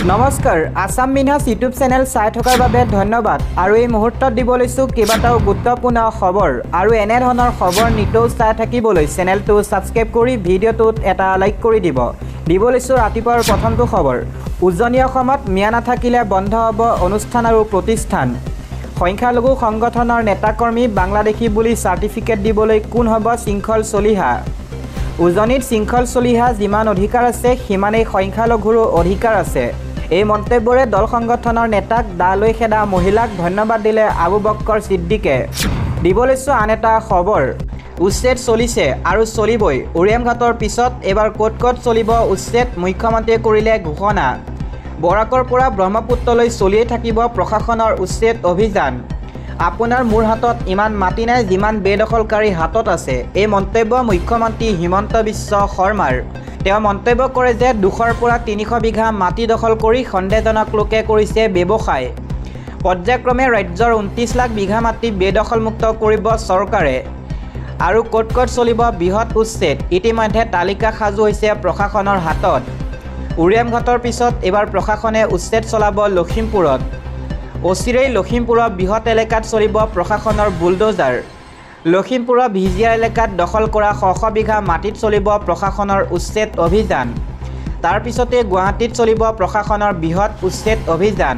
নমস্কাৰ Assam Minas YouTube channel চাই থকাৰ বাবে ধন্যবাদ আৰু এই মুহূৰ্তত দিব লৈছো কেইবাটাও গুৰুত্বপূৰ্ণ খবৰ আৰু এনে ধৰণৰ খবৰ নিতৌ চাই থাকিবলৈ চেনেলটো সাবস্ক্ৰাইব কৰি ভিডিঅ'টোত এটা লাইক কৰি দিব লৈছো ৰাতিপুৱাৰ প্ৰথমটো খবৰ উজনি অসমত মিয়া নাথাকিলে বন্ধ হ'ব অনুষ্ঠান আৰু প্ৰতিষ্ঠান সংখ্যালঘু সংগঠনৰ নেতাকৰ্মী বাংলাদেশী বুলি চাৰ্টিফিকেট দিবলৈ কোন হ'ব শৃংখল চলিহা উজনিত শৃংখল চলিহা যিমান অধিকাৰ আছে সিমানেই সংখ্যালঘুৰো অধিকাৰ আছে এই মন্তব্যৰে দল সংগঠনৰ নেতাক দালৈ খেদা মহিলাক ধন্যবাদ দিলে আবু বক্কৰ সিদ্দিকে দিব লৈছো আন এটা খবৰ উচ্ছেদ চলিছে আৰু চলিবই উৰিয়ামঘাটৰ পিছত এবাৰ ক'ত চলিব উচ্ছেদ মুখ্যমন্ত্ৰীয়ে কৰিলে ঘোষণা বৰাকৰ পৰা ব্ৰহ্মপুত্ৰলৈ চলিয়ে থাকিব প্ৰশাসনৰ উচ্ছেদ অভিযান আপোনাৰ মোৰ হাতত ইমান মাটি নাই যিমান বেদখলকাৰী হাতত আছে এই মন্তব্য মুখ্যমন্ত্ৰী হিমন্ত বিশ্ব শৰ্মাৰ তেওঁ মন্তব্য কৰে যে 200 পৰা 300 বিঘা মাটি দখল কৰি সন্দেহজনক লোকে কৰিছে ব্যৱসায় পৰ্যায়ক্ৰমে ৰাজ্যৰ 29 লাখ বিঘা মাটি বেদখলমুক্ত কৰিব চৰকাৰে আৰু ক'ত চলিব বৃহৎ উচ্ছেদ ইতিমধ্যে তালিকা সাজু হৈছে প্ৰশাসনৰ হাতত উৰিয়ামঘাটৰ পিছত এবাৰ প্ৰশাসনে উচ্ছেদ চলাব লখিমপুৰত অচিৰেই লখিমপুৰৰ বৃহৎ এলেকাত চলিব প্ৰশাসনৰ বুলডোজাৰ লখিমপুৰৰ ভিজিয়া এলেকাত দখল কৰা 100 বিঘা মাটিত চলিব প্ৰশাসনৰ উচ্ছেদ অভিযান তাৰ পিছতে গুৱাহাটীত চলিব প্ৰশাসনৰ বৃহৎ উচ্ছেদ অভিযান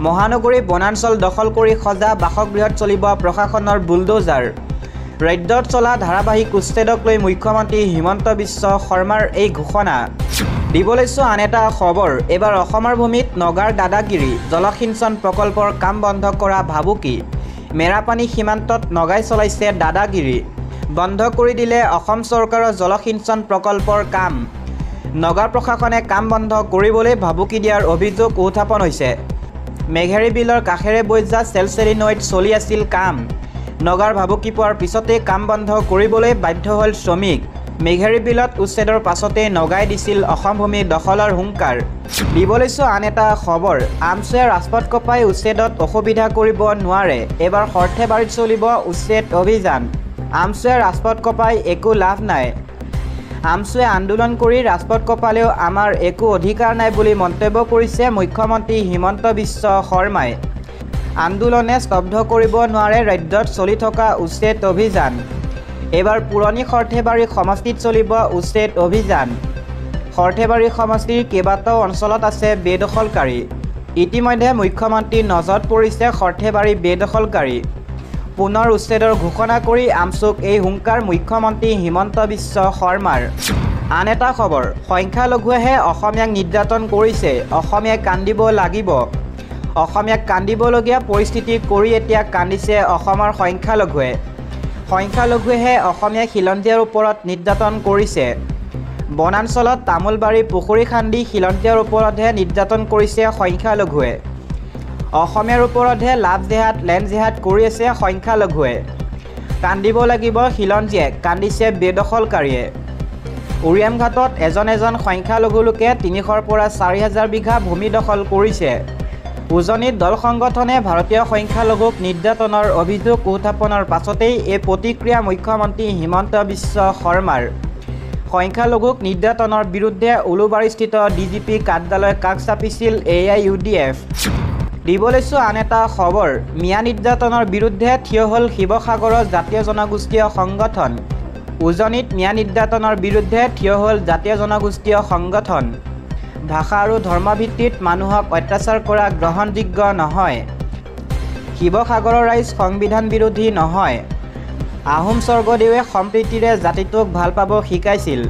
মহানগৰী বনাঞ্চল দখল কৰি সজা বাসগৃহত চলিব প্ৰশাসনৰ বুলডোজাৰ ৰাজ্যত চলা ধাৰাবাহিক উচ্ছেদক লৈ মুখ্যমন্ত্ৰী হিমন্ত বিশ্ব শৰ্মাৰ এই ঘোষণা দিব লৈছো আন এটা খবৰ এবাৰ অসমৰ ভূমিত নগাৰ দাদাগিৰি জলসিঞ্চন প্ৰকল্পৰ কাম বন্ধ কৰা ভাবুকি মেৰাপানী সীমান্তত নগাই চলাইছে দাদাগিৰি বন্ধ কৰি দিলে অসম চৰকাৰৰ জলসিঞ্চন প্ৰকল্পৰ কাম নগাৰ প্ৰশাসনে কাম বন্ধ কৰিবলৈ ভাবুকি দিয়াৰ অভিযোগ উত্থাপন হৈছে মেঘেৰী বিলৰ কাষেৰে বৈ যোৱা চেলচেলি নৈত চলি আছিল কাম নগাৰ ভাবুকি পোৱাৰ পিছতে কাম বন্ধ কৰিবলৈ বাধ্য হ'ল শ্ৰমিক মেঘেৰী বিলত উচ্ছেদৰ পাছতে নগাই দিছিল অসম ভূমি দখলৰ হুংকাৰ দিব লৈছো আন এটা খবৰ আমচুৱে ৰাজপথ কপাই উচ্ছেদত অসুবিধা কৰিব নোৱাৰে এবাৰ সৰ্থেবাৰীত চলিব উচ্ছেদ অভিযান আমচুৱে ৰাজপথ কপাই একো লাভ নাই আমচুৱে আন্দোলন কৰি ৰাজপথ কপালেও আমাৰ একো অধিকাৰ নাই বুলি মন্তব্য কৰিছে মুখ্যমন্ত্ৰী হিমন্ত বিশ্ব শৰ্মাই আন্দোলনে স্তব্ধ কৰিব নোৱাৰে ৰাজ্যত চলি থকা উচ্ছেদ অভিযান এবাৰ পুৰণি সৰ্থেবাৰী সমষ্টিত চলিব উচ্ছেদ অভিযান সৰ্থেবাৰী সমষ্টিৰ কেইবাটাও অঞ্চলত আছে বেদখলকাৰী ইতিমধ্যে মুখ্যমন্ত্ৰীৰ নজৰত পৰিছে সৰ্থেবাৰী বেদখলকাৰী পুনৰ উচ্ছেদৰ ঘোষণা কৰি আমচুক এই হুংকাৰ মুখ্যমন্ত্ৰী হিমন্ত বিশ্ব শৰ্মাৰ আন এটা খবৰ সংখ্যালঘুৱেহে অসমীয়াক নিৰ্যাতন কৰিছে অসমীয়াই কান্দিব লাগিব অসমীয়াক কান্দিবলগীয়া পৰিস্থিতি কৰি এতিয়া কান্দিছে অসমৰ সংখ্যালঘুৱেহে অসমীয়া খিলঞ্জীয়াৰ ওপৰত নিৰ্যাতন কৰিছে বনাঞ্চলত তামোলবাৰী পুখুৰী খান্দি খিলঞ্জীয়াৰ ওপৰতহে নিৰ্যাতন কৰিছে সংখ্যালঘুৱে অসমীয়াৰ ওপৰতহে লাভ জেহাদ লেণ্ড জেহাদ কৰি আছে সংখ্যালঘুৱে কান্দিব লাগিব খিলঞ্জীয়ে কান্দিছে বেদখলকাৰীয়ে উৰিয়ামঘাটত এজন সংখ্যালঘু লোকে 300 পৰা 4000 বিঘা ভূমি দখল কৰিছে উজনিত দল সংগঠনে ভাৰতীয় সংখ্যালঘুক নিৰ্যাতনৰ অভিযোগ উত্থাপনৰ পাছতেই এই প্ৰতিক্ৰিয়া মুখ্যমন্ত্ৰী হিমন্ত বিশ্ব শৰ্মাৰ সংখ্যালঘুক নিৰ্যাতনৰ বিৰুদ্ধে উলুবাৰীস্থিত ডিজিপি কাৰ্যালয় কাষ চাপিছিল AIUDF দিব লৈছো আন এটা খবৰ মিয়া নিৰ্যাতনৰ বিৰুদ্ধে থিয় হ'ল শিৱসাগৰৰ জাতীয় জনগোষ্ঠীয় সংগঠন উজনিত মিয়া নিৰ্যাতনৰ বিৰুদ্ধে থিয় হ'ল জাতীয় জনগোষ্ঠীয় সংগঠন ভাষা আৰু ধৰ্মভিত্তিত মানুহক অত্যাচাৰ কৰা গ্ৰহণযোগ্য নহয় শিৱসাগৰৰ ৰাইজ সংবিধান বিৰোধী নহয় আহোম স্বৰ্গদেৱে সম্প্ৰীতিৰে জাতিটোক ভাল পাব শিকাইছিল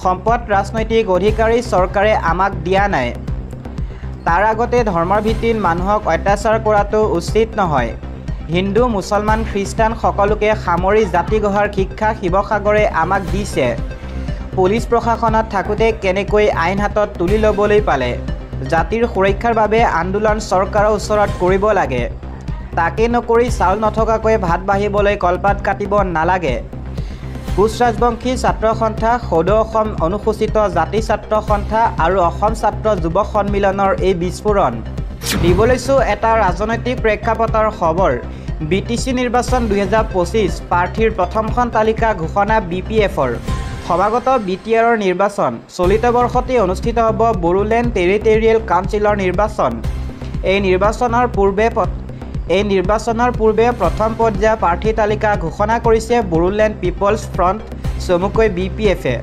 সম্পদ ৰাজনৈতিক অধিকাৰী চৰকাৰে আমাক দিয়া নাই তাৰ আগতে ধৰ্মৰ ভিত্তিত মানুহক অত্যাচাৰ কৰাটো উচিত নহয় হিন্দু মুছলমান খ্ৰীষ্টান সকলোকে সামৰি জাতি গঢ়াৰ শিক্ষা শিৱসাগৰে আমাক দিছে পুলিচ প্ৰশাসনত থাকোঁতে কেনেকৈ আইন হাতত তুলি ল'বলৈ পালে জাতিৰ সুৰক্ষাৰ বাবে আন্দোলন চৰকাৰৰ ওচৰত কৰিব লাগে তাকে নকৰি চাউল নথকাকৈ ভাত বাঢ়িবলৈ কলপাত কাটিব নালাগে কোচ ৰাজবংশী ছাত্ৰ সন্থা সদৌ অসম অনুসূচিত জাতি ছাত্ৰ সন্থা আৰু অসম ছাত্ৰ যুৱ সন্মিলনৰ এই বিস্ফোৰণ দিব লৈছো এটা ৰাজনৈতিক প্ৰেক্ষাপটৰ খবৰ BTC নিৰ্বাচন 2025 প্ৰাৰ্থীৰ প্ৰথমখন তালিকা ঘোষণা BPFৰ সভাগত BTR নিৰ্বাচন চলিত বৰ্ষতে অনুষ্ঠিত হ'ব বড়োলেণ্ড টেৰিটৰিয়েল কাউন্সিলৰ নিৰ্বাচন। এই নিৰ্বাচনৰ পূৰ্বে প্ৰথম পৰ্যায়ৰ প্ৰাৰ্থী তালিকা ঘোষণা কৰিছে বড়োলেণ্ড পিপলছ ফ্ৰণ্ট চমুকৈ BPF-এ।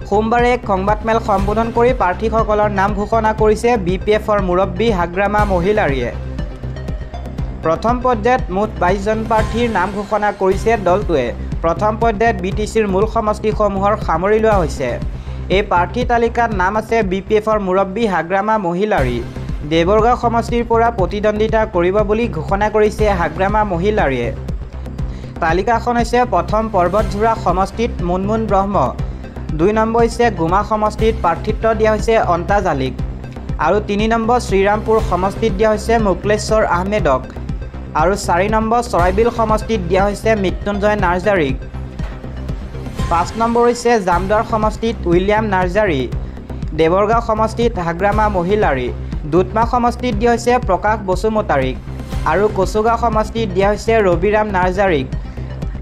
সোমবাৰে এক সংবাদমেল সম্বোধন কৰি প্ৰাৰ্থীসকলৰ নাম ঘোষণা কৰিছে BPF-ৰ মুৰব্বী হাগ্ৰামা মহিলাৰীয়ে। প্ৰথম পৰ্যায়ত মুঠ 22 জন প্ৰাৰ্থীৰ নাম ঘোষণা কৰিছে দলটোৱে। প্ৰথম পৰ্যায়ত BTC-ৰ মূল সমষ্টিসমূহৰ সামৰি লোৱা হৈছে। এই প্ৰাৰ্থী তালিকাত নাম আছে BPF-ৰ মুৰব্বী হাগ্ৰামা মহিলাৰী। দেৱৰগাঁও সমষ্টিৰ পৰা প্ৰতিদ্বন্দ্বিতা কৰিব বুলি ঘোষণা কৰিছে হাগ্ৰামা মহিলাৰীয়ে। তালিকাখন হৈছে প্ৰথম পৰ্বতঝোৰা সমষ্টিত মুনমুন ব্ৰহ্ম, 2 নম্বৰ হৈছে গুমা সমষ্টিত প্ৰাৰ্থিত্ব দিয়া হৈছে অন্তাজ আলীক, আৰু 3 নম্বৰ শ্ৰীৰামপুৰ সমষ্টিত দিয়া হৈছে মুকলেশ্বৰ আহমেদক, আৰু 4 নম্বৰ চৰাইবিল সমষ্টিত দিয়া হৈছে মৃত্যুঞ্জয় নাৰ্জাৰীক। 5 নম্বৰ হৈছে জামদাৰ সমষ্টিত উইলিয়াম নাৰ্জাৰী, দেৱৰগাঁও সমষ্টিত হাগ্ৰামা মহিলাৰী, দুধমা সমষ্টিত দিয়া হৈছে প্ৰকাশ বসুমতাৰীক, আৰু কচুগাঁও সমষ্টিত দিয়া হৈছে ৰবিৰাম নাৰ্জাৰীক।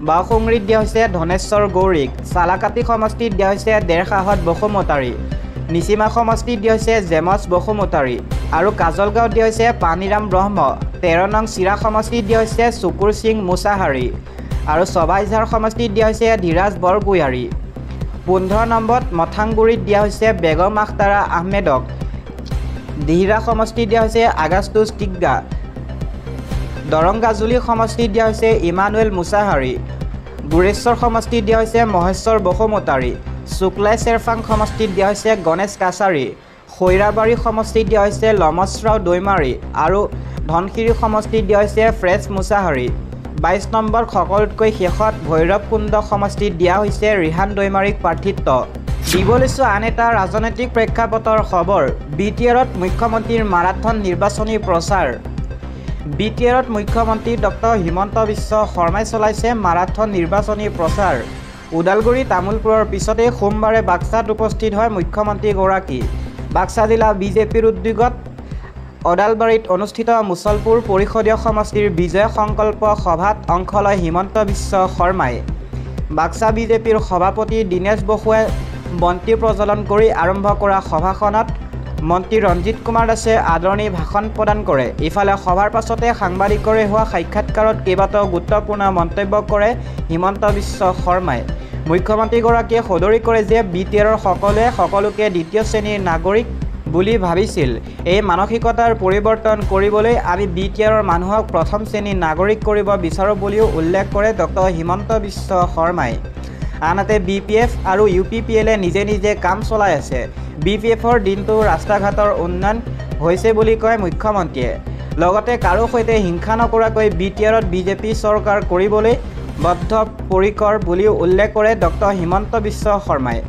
বাওসুংৰিত দিয়া হৈছে ধনেশ্বৰ গৌৰীক, চালাকাটি সমষ্টিত দিয়া হৈছে দেৰখাহত বসুমতাৰী, নিচিমা সমষ্টিত দিয়া হৈছে জেমছ বসুমতাৰী, আৰু কাজলগাঁৱত দিয়া হৈছে পানীৰাম ব্ৰহ্ম। 13 নং চিৰা সমষ্টিত দিয়া হৈছে চুকুৰ সিং মুছাহাৰী, আৰু ছবাইঝাৰ সমষ্টিত দিয়া হৈছে ধীৰাজ বৰগুয়াৰী। 15 নম্বৰত মথাংগুৰিত দিয়া হৈছে বেগম আখতাৰা আহমেদক, দিহিৰা সমষ্টিত দিয়া হৈছে আগাস্তুছ টিগ্গা, দৰংগাজুলি সমষ্টিত দিয়া হৈছে ইমানুৱেল মুছাহাৰী, গুৰেশ্বৰ সমষ্টিত দিয়া হৈছে মহেশ্বৰ বসুমতাৰী, শুক্লাই চেৰফাং সমষ্টিত দিয়া হৈছে গণেশ কাছাৰী, খৈৰাবাৰী সমষ্টিত দিয়া হৈছে লমছৰাও দৈমাৰী, আৰু ধনশিৰি সমষ্টিত দিয়া হৈছে ফ্ৰেছ মুছাহাৰী। 22 নম্বৰত সকলোতকৈ শেষত ভৈৰৱকুণ্ড সমষ্টিত দিয়া হৈছে ৰিহান দৈমাৰীক প্ৰাৰ্থিত্ব। দিব লৈছোঁ আন এটা ৰাজনৈতিক প্ৰেক্ষাপটৰ খবৰ। BTR-ত মুখ্যমন্ত্ৰীৰ মাৰাথন নিৰ্বাচনী প্ৰচাৰ। BTR-ত মুখ্যমন্ত্ৰী ডক্টৰ হিমন্ত বিশ্ব শৰ্মাই চলাইছে মাৰাথন নিৰ্বাচনী প্ৰচাৰ। ওদালগুৰি তামোলপুৰৰ পিছতে সোমবাৰে বাক্সাত উপস্থিত হয় মুখ্যমন্ত্ৰীগৰাকী। বাক্সা জিলা বিজেপিৰ উদ্যোগত ওদালবাৰীত অনুষ্ঠিত মুছলপুৰ পৰিষদীয় সমষ্টিৰ বিজয় সংকল্প সভাত অংশ লয় হিমন্ত বিশ্ব শৰ্মাই। বাক্সা বিজেপিৰ সভাপতি দীনেশ বসুৱে বন্তি প্ৰজ্বলন কৰি আৰম্ভ কৰা সভাখনত মন্ত্ৰী ৰঞ্জিত কুমাৰ দাসে আদৰণি ভাষণ প্ৰদান কৰে। ইফালে সভাৰ পাছতে সাংবাদিকৰে হোৱা সাক্ষাৎকাৰত কেইবাটাও গুৰুত্বপূৰ্ণ মন্তব্য কৰে হিমন্ত বিশ্ব শৰ্মাই। মুখ্যমন্ত্ৰীগৰাকীয়ে সদৰি কৰে যে BTR-ৰ সকলোৱে সকলোকে দ্বিতীয় শ্ৰেণীৰ নাগৰিক বুলি ভাবিছিল। এই মানসিকতাৰ পৰিৱৰ্তন কৰিবলৈ আমি BTR-ৰ মানুহক প্ৰথম শ্ৰেণীৰ নাগৰিক কৰিব বিচাৰোঁ বুলিও উল্লেখ কৰে ডক্টৰ হিমন্ত বিশ্ব শৰ্মাই। আনহাতে BPF আৰু UPPL-এ নিজে নিজে কাম চলাই আছে। BPF-ৰ দিনটো ৰাস্তা ঘাটৰ উন্নয়ন হৈছে বুলি কয় মুখ্যমন্ত্ৰীয়ে। লগতে কাৰো সৈতে হিংসা নকৰাকৈ BTR-ত বিজেপি চৰকাৰ কৰিবলৈ বদ্ধপৰিকৰ বুলিও উল্লেখ কৰে ডক্টৰ হিমন্ত বিশ্ব শৰ্মাই।